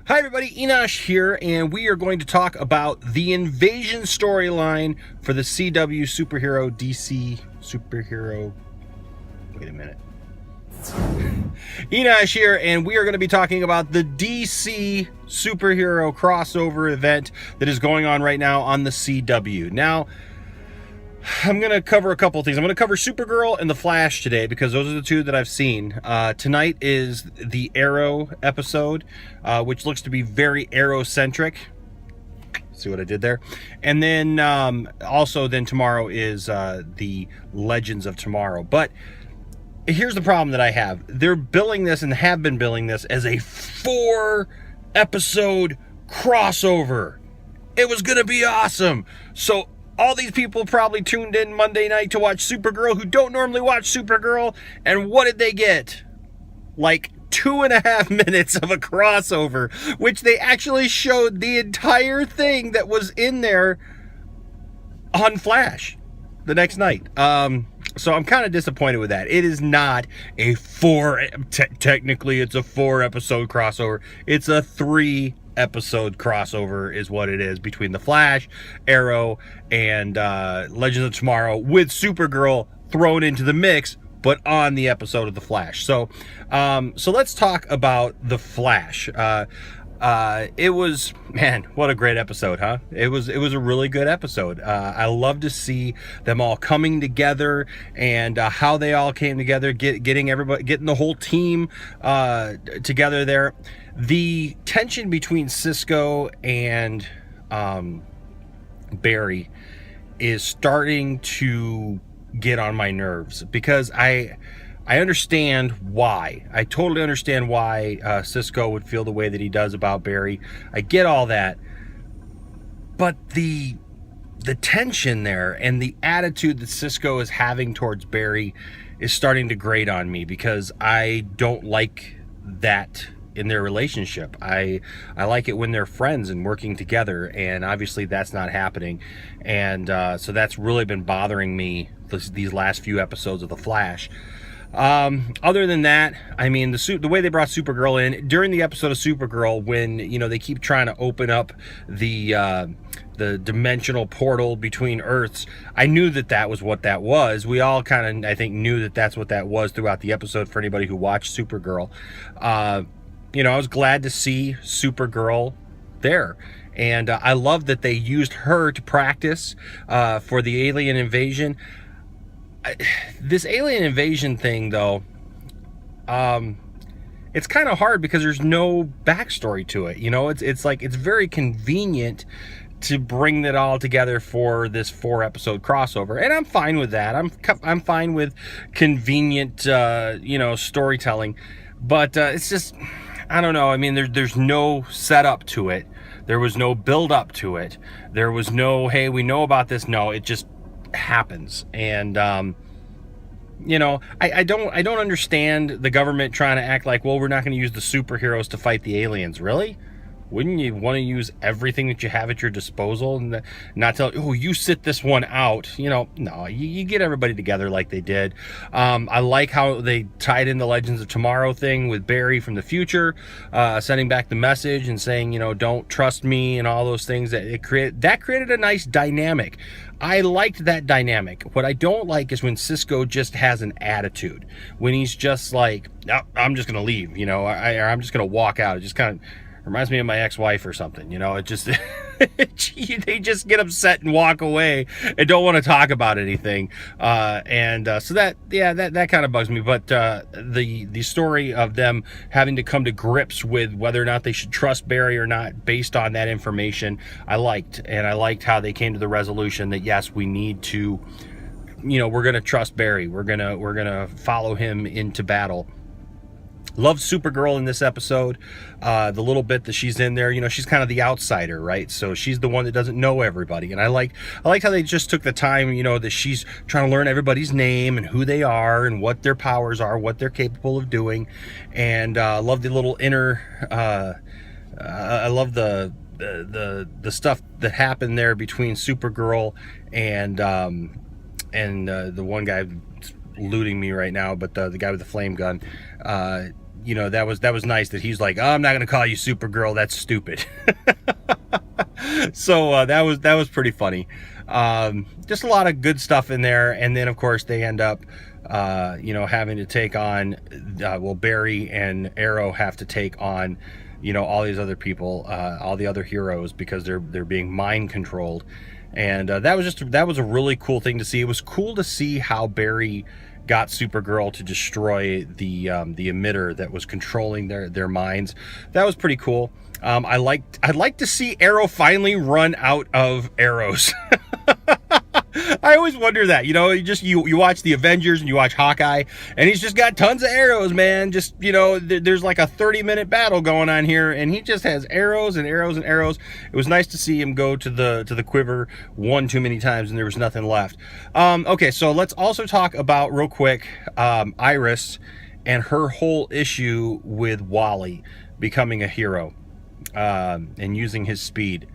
Hi everybody, Enosh here, and we are going to talk about the Invasion storyline for the CW superhero DC superhero. Wait a minute. Enosh here, and we are going to be talking about the DC superhero crossover event that is going on right now on the CW. Now, I'm going to cover a couple of things. I'm going to cover Supergirl and The Flash today because those are the two that I've seen. Tonight is the Arrow episode, which looks to be very Arrow-centric. See what I did there? And then also then tomorrow is the Legends of Tomorrow. But here's the problem that I have. They're billing this and have been billing this as a 4-episode crossover. It was going to be awesome. So all these people probably tuned in Monday night to watch Supergirl who don't normally watch Supergirl. And what did they get? Like 2.5 minutes of a crossover, which they actually showed the entire thing that was in there on Flash the next night. So I'm kind of disappointed with that. It is not a technically it's a 4-episode crossover. It's a 3-episode crossover is what it is between The Flash, Arrow, and Legends of Tomorrow, with Supergirl thrown into the mix, but on the episode of The Flash. So let's talk about The Flash. It was, man, what a great episode, huh? It was a really good episode. I love to see them all coming together and how they all came together, getting the whole team together there. The tension between Cisco and Barry is starting to get on my nerves because I understand why. I totally understand why Cisco would feel the way that he does about Barry. I get all that. But the tension there and the attitude that Cisco is having towards Barry is starting to grate on me because I don't like that in their relationship. I like it when they're friends and working together, and obviously that's not happening. And so that's really been bothering me these last few episodes of The Flash. Other than that, I mean, the way they brought Supergirl in during the episode of Supergirl, when they keep trying to open up the dimensional portal between Earths, I knew that was what that was. We all kind of, I think, knew that that's what that was throughout the episode. For anybody who watched Supergirl, I was glad to see Supergirl there. And I love that they used her to practice for the alien invasion. This alien invasion thing, though, it's kind of hard because there's no backstory to it. It's like it's very convenient to bring that all together for this 4-episode crossover, and I'm fine with that. I'm fine with convenient, storytelling, but it's just, I don't know. I mean, there's no setup to it. There was no build up to it. There was no, hey, we know about this. No, it just happens. And I don't understand the government trying to act like, well, we're not going to use the superheroes to fight the aliens. Really? Wouldn't you want to use everything that you have at your disposal and not tell, oh, you sit this one out? No, you get everybody together like they did. I like how they tied in the Legends of Tomorrow thing with Barry from the future, sending back the message and saying, don't trust me and all those things. That created a nice dynamic. I liked that dynamic. What I don't like is when Cisco just has an attitude. When he's just like, oh, I'm just going to leave, I'm just going to walk out. It just kind of reminds me of my ex-wife or something. It just they just get upset and walk away and don't want to talk about anything. So that kind of bugs me. But the story of them having to come to grips with whether or not they should trust Barry or not based on that information, I liked. And I liked how they came to the resolution that yes, we need to, we're going to trust Barry. We're going to follow him into battle. Loved Supergirl in this episode. The little bit that she's in there, she's kind of the outsider, right? So she's the one that doesn't know everybody. And I like how they just took the time, that she's trying to learn everybody's name and who they are and what their powers are, what they're capable of doing. And love the little inner. I love the stuff that happened there between Supergirl and the one guy eluding me right now, but the guy with the flame gun. you know, that was nice that he's like, oh, I'm not gonna call you Supergirl, that's stupid. So that was pretty funny. Just a lot of good stuff in there. And then of course they end up you know, having to take on well, Barry and Arrow have to take on, you know, all these other people, all the other heroes, because they're being mind controlled. And that was a really cool thing to see. It was cool to see how Barry got Supergirl to destroy the emitter that was controlling their minds. That was pretty cool. I'd like to see Arrow finally run out of arrows. I always wonder that, you know, you watch the Avengers and you watch Hawkeye, and he's just got tons of arrows, man. Just, you know, there's like a 30-minute battle going on here, and he just has arrows and arrows and arrows. It was nice to see him go to the quiver one too many times, and there was nothing left. Okay, so let's also talk about real quick Iris and her whole issue with Wally becoming a hero and using his speed.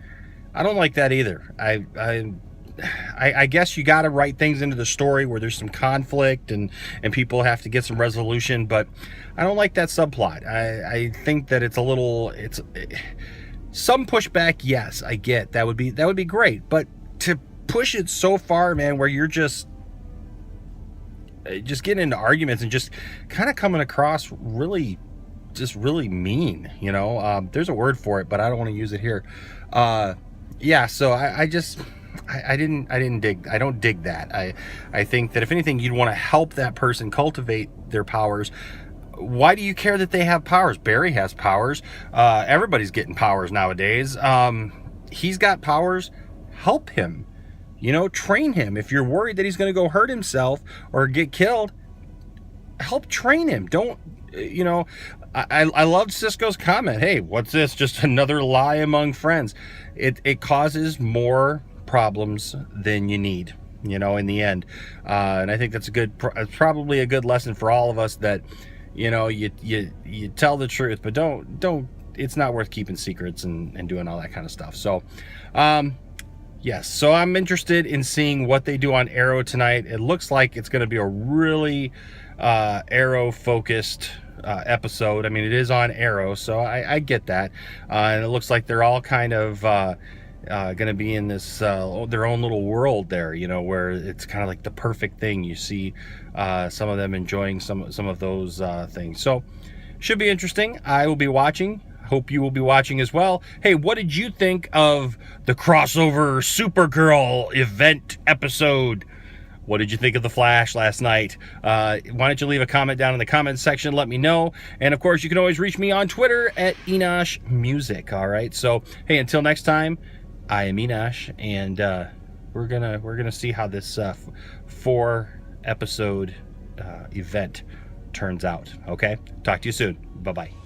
I don't like that either. I guess you got to write things into the story where there's some conflict and people have to get some resolution, but I don't like that subplot. I think that it's some pushback. Yes, I get that would be great, but to push it so far, man, where you're just getting into arguments and just kind of coming across really mean, you know. There's a word for it, but I don't want to use it here. Yeah, so I don't dig that. I think that if anything, you'd want to help that person cultivate their powers. Why do you care that they have powers? Barry has powers. Everybody's getting powers nowadays. He's got powers. Help him. You know, train him. If you're worried that he's going to go hurt himself or get killed, help train him. Don't, you know, I loved Cisco's comment. Hey, what's this? Just another lie among friends. It causes more problems than you need, you know, in the end. And I think that's probably a good lesson for all of us, that, you know, you tell the truth, but don't, it's not worth keeping secrets and doing all that kind of stuff. So, yes, so I'm interested in seeing what they do on Arrow tonight. It looks like it's going to be a really Arrow focused episode. I mean, it is on Arrow, so I get that. And it looks like they're all kind of going to be in this their own little world there, you know, where it's kind of like the perfect thing. You see some of them enjoying some of those things. So should be interesting. I will be watching. Hope you will be watching as well. Hey, what did you think of the crossover Supergirl event episode? What did you think of The Flash last night? Why don't you leave a comment down in the comments section? Let me know. And of course, you can always reach me on Twitter at Enosh Music. All right. So, hey, until next time, I am Enosh, and we're gonna see how this 4-episode event turns out. Okay. Talk to you soon. Bye bye.